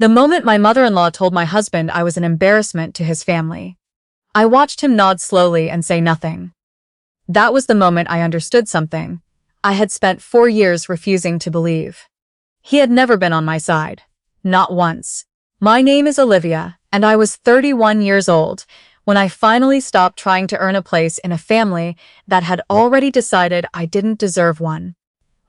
The moment my mother-in-law told my husband I was an embarrassment to his family, I watched him nod slowly and say nothing. That was the moment I understood something I had spent 4 years refusing to believe. He had never been on my side. Not once. My name is Olivia, and I was 31 years old when I finally stopped trying to earn a place in a family that had already decided I didn't deserve one.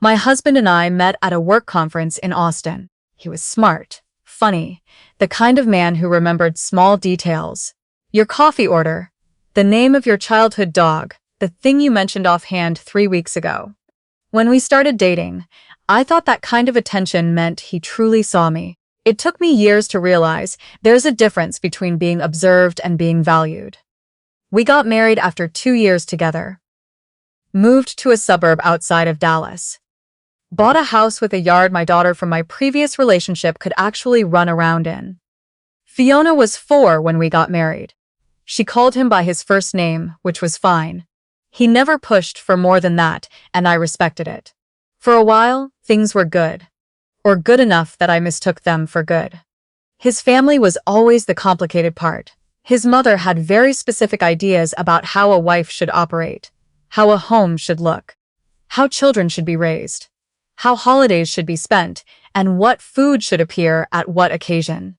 My husband and I met at a work conference in Austin. He was smart, funny, the kind of man who remembered small details. Your coffee order, the name of your childhood dog, the thing you mentioned offhand 3 weeks ago. When we started dating, I thought that kind of attention meant he truly saw me. It took me years to realize there's a difference between being observed and being valued. We got married after 2 years together. Moved to a suburb outside of Dallas. Bought a house with a yard my daughter from my previous relationship could actually run around in. Fiona was 4 when we got married. She called him by his first name, which was fine. He never pushed for more than that, and I respected it. For a while, things were good. Or good enough that I mistook them for good. His family was always the complicated part. His mother had very specific ideas about how a wife should operate, how a home should look, how children should be raised, how holidays should be spent, and what food should appear at what occasion.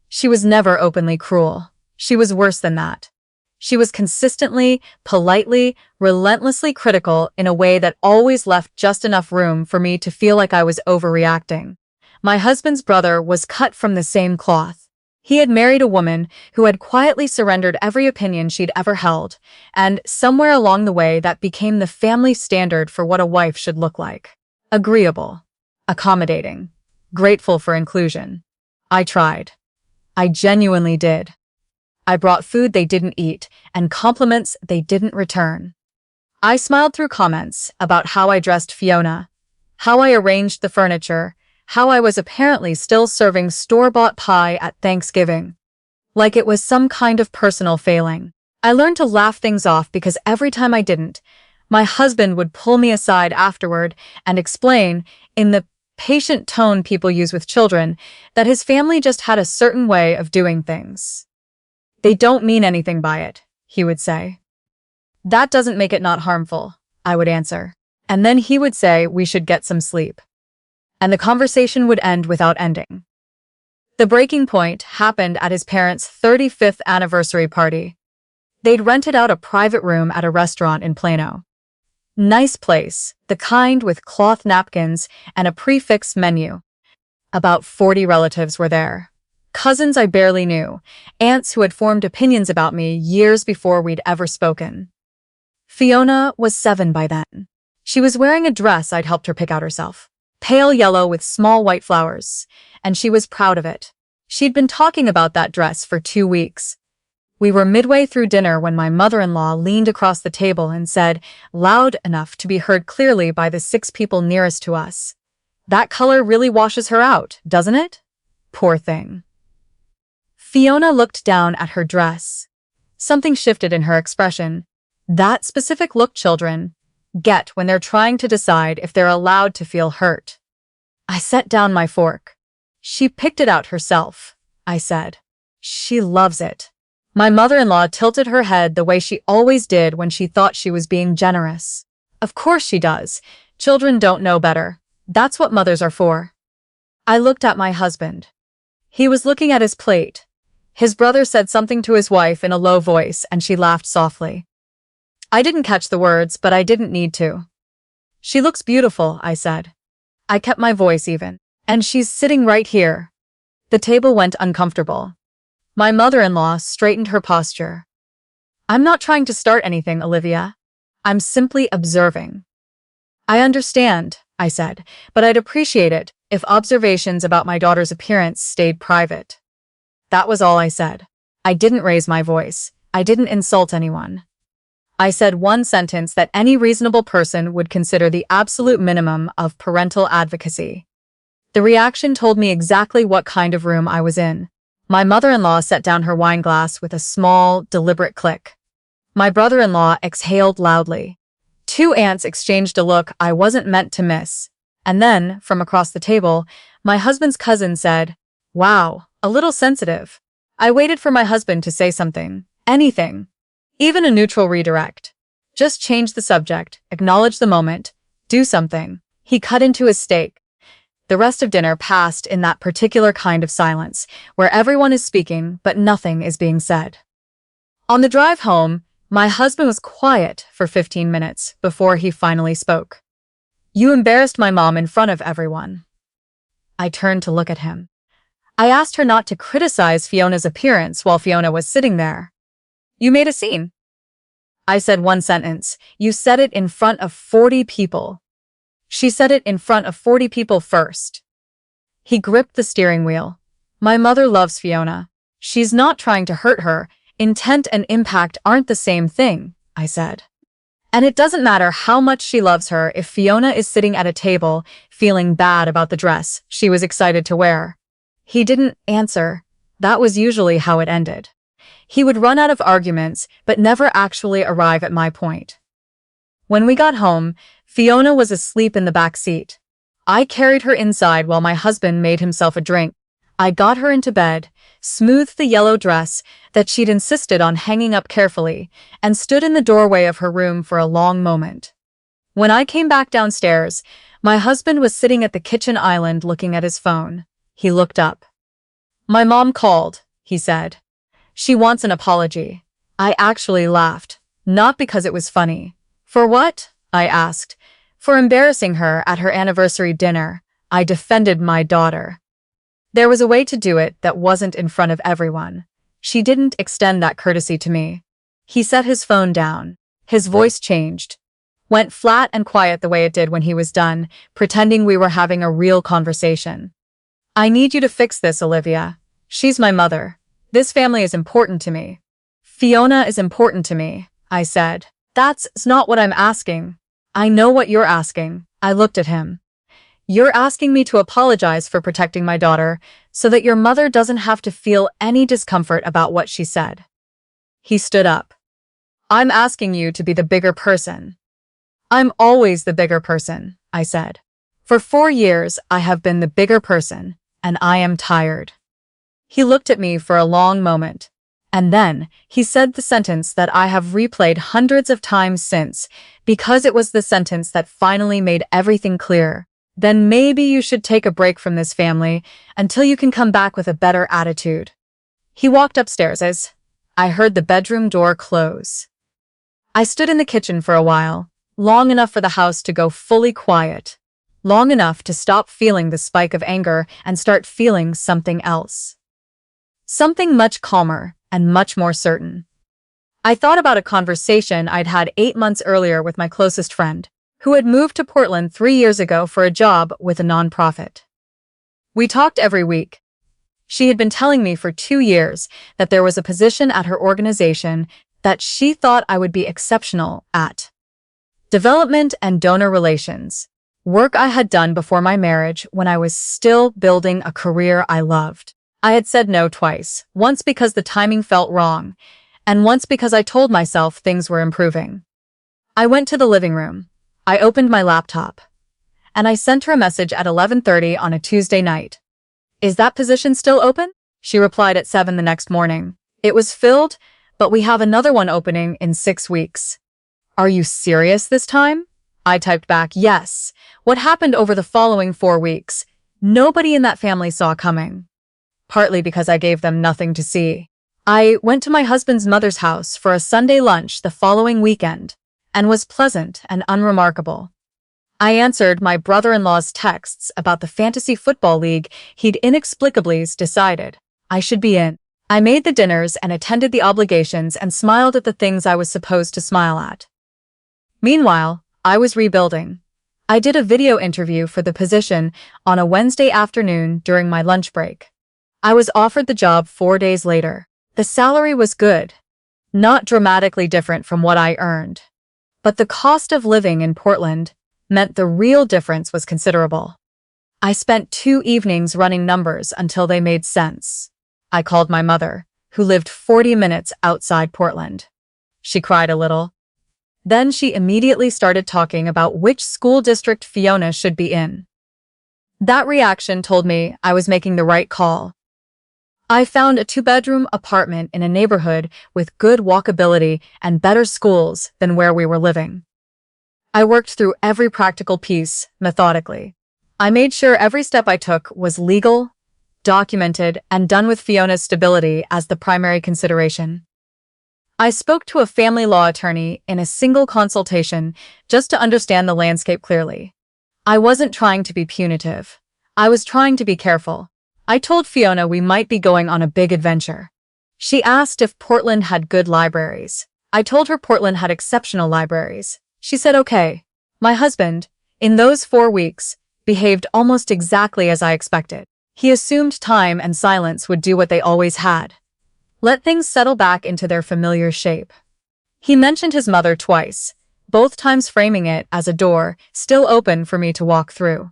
She was never openly cruel. She was worse than that. She was consistently, politely, relentlessly critical in a way that always left just enough room for me to feel like I was overreacting. My husband's brother was cut from the same cloth. He had married a woman who had quietly surrendered every opinion she'd ever held, and somewhere along the way that became the family standard for what a wife should look like. Agreeable, accommodating, grateful for inclusion. I tried. I genuinely did. I brought food they didn't eat and compliments they didn't return. I smiled through comments about how I dressed Fiona, how I arranged the furniture, how I was apparently still serving store-bought pie at Thanksgiving. Like it was some kind of personal failing. I learned to laugh things off because every time I didn't, my husband would pull me aside afterward and explain, in the patient tone people use with children, that his family just had a certain way of doing things. They don't mean anything by it, he would say. That doesn't make it not harmful, I would answer. And then he would say we should get some sleep. And the conversation would end without ending. The breaking point happened at his parents' 35th anniversary party. They'd rented out a private room at a restaurant in Plano. Nice place, the kind with cloth napkins and a prix-fixe menu. About 40 relatives were there. Cousins I barely knew, aunts who had formed opinions about me years before we'd ever spoken. Fiona was 7 by then. She was wearing a dress I'd helped her pick out herself, pale yellow with small white flowers, and she was proud of it. She'd been talking about that dress for 2 weeks. We were midway through dinner when my mother-in-law leaned across the table and said, loud enough to be heard clearly by the 6 people nearest to us, "That color really washes her out, doesn't it? Poor thing." Fiona looked down at her dress. Something shifted in her expression. That specific look children get when they're trying to decide if they're allowed to feel hurt. I set down my fork. "She picked it out herself," I said. "She loves it." My mother-in-law tilted her head the way she always did when she thought she was being generous. "Of course she does. Children don't know better. That's what mothers are for." I looked at my husband. He was looking at his plate. His brother said something to his wife in a low voice, and she laughed softly. I didn't catch the words, but I didn't need to. "She looks beautiful," I said. I kept my voice even. "And she's sitting right here." The table went uncomfortable. My mother-in-law straightened her posture. "I'm not trying to start anything, Olivia. I'm simply observing." "I understand," I said, "but I'd appreciate it if observations about my daughter's appearance stayed private." That was all I said. I didn't raise my voice. I didn't insult anyone. I said one sentence that any reasonable person would consider the absolute minimum of parental advocacy. The reaction told me exactly what kind of room I was in. My mother-in-law set down her wine glass with a small, deliberate click. My brother-in-law exhaled loudly. 2 aunts exchanged a look I wasn't meant to miss. And then, from across the table, my husband's cousin said, Wow, a little sensitive. I waited for my husband to say something. Anything. Even a neutral redirect. Just change the subject, acknowledge the moment, do something. He cut into his steak. The rest of dinner passed in that particular kind of silence, where everyone is speaking but nothing is being said. On the drive home, my husband was quiet for 15 minutes before he finally spoke. You embarrassed my mom in front of everyone. I turned to look at him. I asked her not to criticize Fiona's appearance while Fiona was sitting there. You made a scene. I said one sentence. You said it in front of 40 people. She said it in front of 40 people first. He gripped the steering wheel. My mother loves Fiona. She's not trying to hurt her. Intent and impact aren't the same thing, I said. And it doesn't matter how much she loves her if Fiona is sitting at a table feeling bad about the dress she was excited to wear. He didn't answer. That was usually how it ended. He would run out of arguments, but never actually arrive at my point. When we got home, Fiona was asleep in the back seat. I carried her inside while my husband made himself a drink. I got her into bed, smoothed the yellow dress that she'd insisted on hanging up carefully, and stood in the doorway of her room for a long moment. When I came back downstairs, my husband was sitting at the kitchen island looking at his phone. He looked up. My mom called, he said. She wants an apology. I actually laughed, not because it was funny. For what? I asked. For embarrassing her at her anniversary dinner. I defended my daughter. There was a way to do it that wasn't in front of everyone. She didn't extend that courtesy to me. He set his phone down. His voice changed. Went flat and quiet the way it did when he was done, pretending we were having a real conversation. I need you to fix this, Olivia. She's my mother. This family is important to me. Fiona is important to me, I said. That's not what I'm asking. I know what you're asking. I looked at him. You're asking me to apologize for protecting my daughter so that your mother doesn't have to feel any discomfort about what she said. He stood up. I'm asking you to be the bigger person. I'm always the bigger person, I said. For 4 years, I have been the bigger person, and I am tired. He looked at me for a long moment, and then he said the sentence that I have replayed hundreds of times since, because it was the sentence that finally made everything clear. Then maybe you should take a break from this family until you can come back with a better attitude. He walked upstairs as I heard the bedroom door close. I stood in the kitchen for a while, long enough for the house to go fully quiet, long enough to stop feeling the spike of anger and start feeling something else. Something much calmer and much more certain. I thought about a conversation I'd had 8 months earlier with my closest friend, who had moved to Portland 3 years ago for a job with a nonprofit. We talked every week. She had been telling me for 2 years that there was a position at her organization that she thought I would be exceptional at. Development and donor relations, work I had done before my marriage when I was still building a career I loved. I had said no twice, once because the timing felt wrong, and once because I told myself things were improving. I went to the living room. I opened my laptop, and I sent her a message at 11:30 on a Tuesday night. Is that position still open? She replied at 7 the next morning. It was filled, but we have another one opening in 6 weeks. Are you serious this time? I typed back, yes. What happened over the following 4 weeks, nobody in that family saw coming. Partly because I gave them nothing to see. I went to my husband's mother's house for a Sunday lunch the following weekend, and was pleasant and unremarkable. I answered my brother-in-law's texts about the fantasy football league he'd inexplicably decided I should be in. I made the dinners and attended the obligations and smiled at the things I was supposed to smile at. Meanwhile, I was rebuilding. I did a video interview for the position on a Wednesday afternoon during my lunch break. I was offered the job 4 days later. The salary was good, not dramatically different from what I earned. But the cost of living in Portland meant the real difference was considerable. I spent 2 evenings running numbers until they made sense. I called my mother, who lived 40 minutes outside Portland. She cried a little. Then she immediately started talking about which school district Fiona should be in. That reaction told me I was making the right call. I found a two-bedroom apartment in a neighborhood with good walkability and better schools than where we were living. I worked through every practical piece methodically. I made sure every step I took was legal, documented, and done with Fiona's stability as the primary consideration. I spoke to a family law attorney in a single consultation just to understand the landscape clearly. I wasn't trying to be punitive. I was trying to be careful. I told Fiona we might be going on a big adventure. She asked if Portland had good libraries. I told her Portland had exceptional libraries. She said okay. My husband, in those 4 weeks, behaved almost exactly as I expected. He assumed time and silence would do what they always had. Let things settle back into their familiar shape. He mentioned his mother twice, both times framing it as a door still open for me to walk through.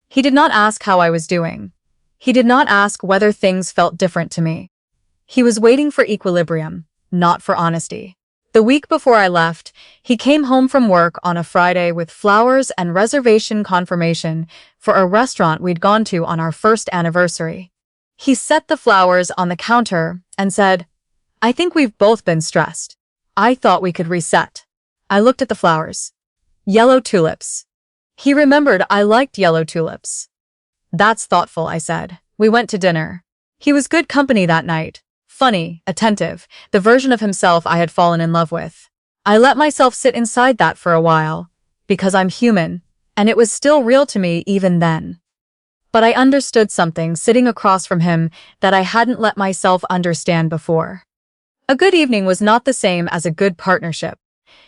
He did not ask how I was doing. He did not ask whether things felt different to me. He was waiting for equilibrium, not for honesty. The week before I left, he came home from work on a Friday with flowers and reservation confirmation for a restaurant we'd gone to on our first anniversary. He set the flowers on the counter and said, "I think we've both been stressed. I thought we could reset." I looked at the flowers. Yellow tulips. He remembered I liked yellow tulips. "That's thoughtful," I said. We went to dinner. He was good company that night. Funny, attentive, the version of himself I had fallen in love with. I let myself sit inside that for a while, because I'm human, and it was still real to me even then. But I understood something sitting across from him that I hadn't let myself understand before. A good evening was not the same as a good partnership.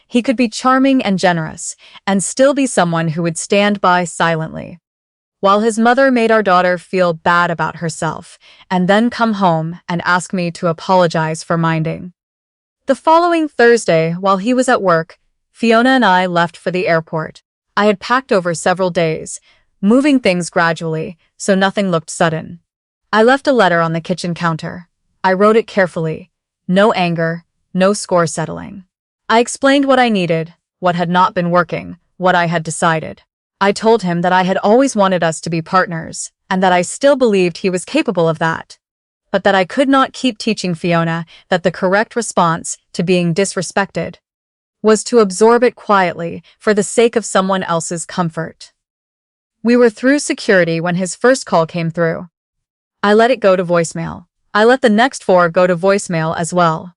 He could be charming and generous, and still be someone who would stand by silently, while his mother made our daughter feel bad about herself, and then come home and ask me to apologize for minding. The following Thursday, while he was at work, Fiona and I left for the airport. I had packed over several days, moving things gradually, so nothing looked sudden. I left a letter on the kitchen counter. I wrote it carefully. No anger, no score settling. I explained what I needed, what had not been working, what I had decided. I told him that I had always wanted us to be partners, and that I still believed he was capable of that, but that I could not keep teaching Fiona that the correct response to being disrespected was to absorb it quietly for the sake of someone else's comfort. We were through security when his first call came through. I let it go to voicemail. I let the next 4 go to voicemail as well.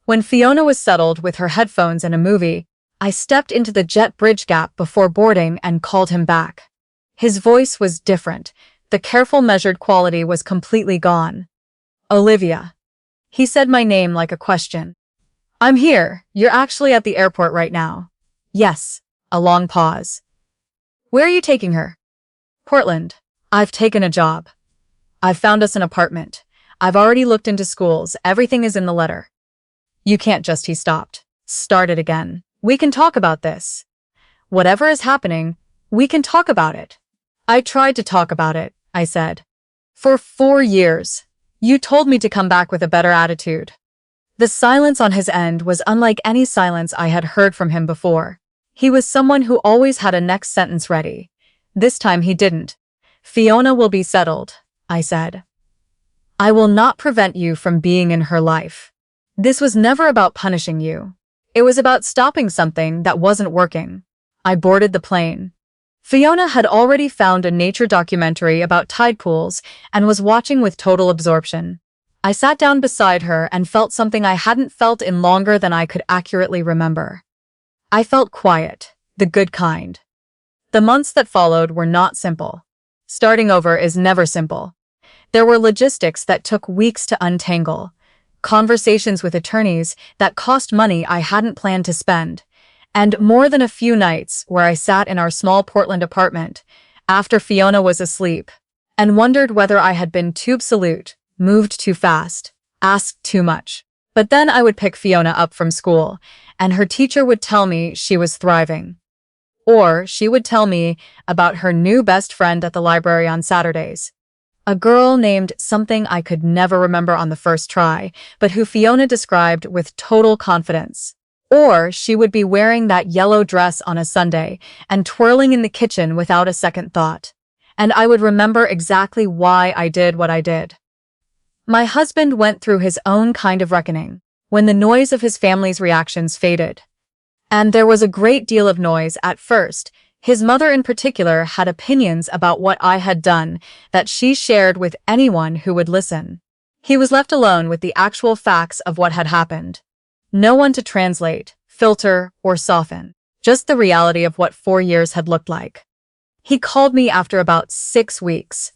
When Fiona was settled with her headphones and a movie, I stepped into the jet bridge gap before boarding and called him back. His voice was different. The careful, measured quality was completely gone. "Olivia." He said my name like a question. "I'm here. You're actually at the airport right now." "Yes." A long pause. "Where are you taking her?" "Portland. I've taken a job. I've found us an apartment. I've already looked into schools. Everything is in the letter." "You can't just," he stopped. Started again. "We can talk about this. Whatever is happening, we can talk about it." "I tried to talk about it," I said. "For 4 years. You told me to come back with a better attitude." The silence on his end was unlike any silence I had heard from him before. He was someone who always had a next sentence ready. This time he didn't. "Fiona will be settled," I said. "I will not prevent you from being in her life. This was never about punishing you. It was about stopping something that wasn't working." I boarded the plane. Fiona had already found a nature documentary about tide pools and was watching with total absorption. I sat down beside her and felt something I hadn't felt in longer than I could accurately remember. I felt quiet, the good kind. The months that followed were not simple. Starting over is never simple. There were logistics that took weeks to untangle, conversations with attorneys that cost money I hadn't planned to spend, and more than a few nights where I sat in our small Portland apartment after Fiona was asleep and wondered whether I had been too absolute, moved too fast, asked too much. But then I would pick Fiona up from school, and her teacher would tell me she was thriving. Or she would tell me about her new best friend at the library on Saturdays. A girl named something I could never remember on the first try, but who Fiona described with total confidence. Or she would be wearing that yellow dress on a Sunday and twirling in the kitchen without a second thought. And I would remember exactly why I did what I did. My husband went through his own kind of reckoning when the noise of his family's reactions faded. And there was a great deal of noise at first. His mother in particular had opinions about what I had done that she shared with anyone who would listen. He was left alone with the actual facts of what had happened. No one to translate, filter, or soften. Just the reality of what 4 years had looked like. He called me after about 6 weeks.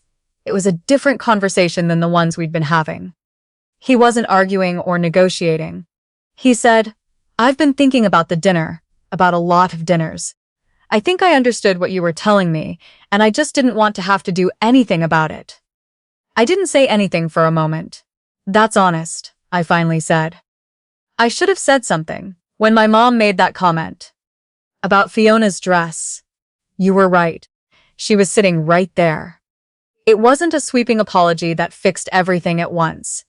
It was a different conversation than the ones we'd been having. He wasn't arguing or negotiating. He said, "I've been thinking about the dinner, about a lot of dinners. I think I understood what you were telling me, and I just didn't want to have to do anything about it." I didn't say anything for a moment. "That's honest," I finally said. I should have said something when my mom made that comment. About Fiona's dress. You were right. She was sitting right there. It wasn't a sweeping apology that fixed everything at once.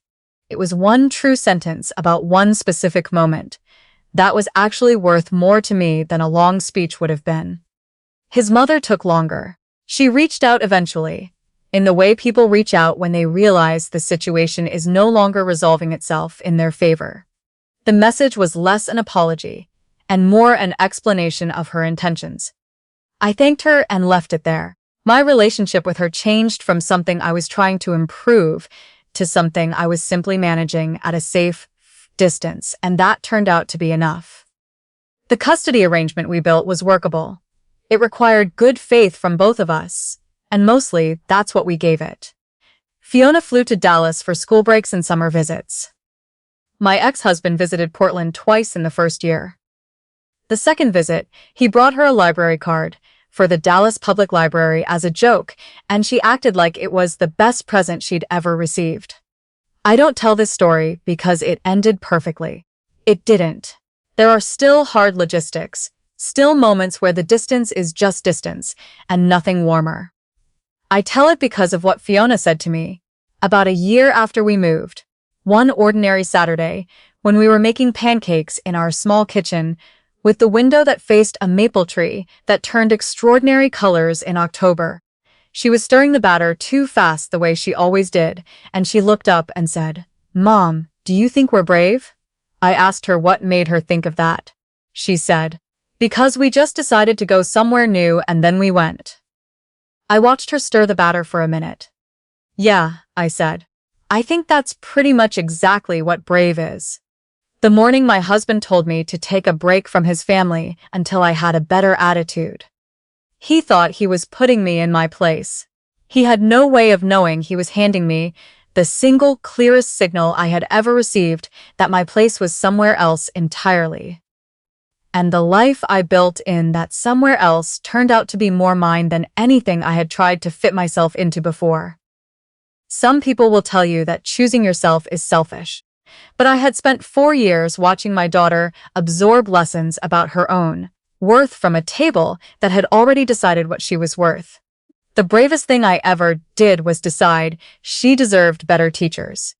It was one true sentence about one specific moment that was actually worth more to me than a long speech would have been. His mother took longer. She reached out eventually, in the way people reach out when they realize the situation is no longer resolving itself in their favor. The message was less an apology and more an explanation of her intentions. I thanked her and left it there. My relationship with her changed from something I was trying to improve to something I was simply managing at a safe distance, and that turned out to be enough. The custody arrangement we built was workable. It required good faith from both of us, and mostly that's what we gave it. Fiona flew to Dallas for school breaks and summer visits. My ex-husband visited Portland twice in the first year. The second visit, he brought her a library card for the Dallas Public Library as a joke, and she acted like it was the best present she'd ever received. I don't tell this story because it ended perfectly. It didn't. There are still hard logistics, still moments where the distance is just distance, and nothing warmer. I tell it because of what Fiona said to me. About a year after we moved, one ordinary Saturday, when we were making pancakes in our small kitchen, with the window that faced a maple tree that turned extraordinary colors in October. She was stirring the batter too fast the way she always did, and she looked up and said, "Mom, do you think we're brave?" I asked her what made her think of that. She said, "Because we just decided to go somewhere new and then we went." I watched her stir the batter for a minute. "Yeah," I said. "I think that's pretty much exactly what brave is." The morning my husband told me to take a break from his family until I had a better attitude. He thought he was putting me in my place. He had no way of knowing he was handing me the single clearest signal I had ever received that my place was somewhere else entirely. And the life I built in that somewhere else turned out to be more mine than anything I had tried to fit myself into before. Some people will tell you that choosing yourself is selfish, but I had spent 4 years watching my daughter absorb lessons about her own worth from a table that had already decided what she was worth. The bravest thing I ever did was decide she deserved better teachers.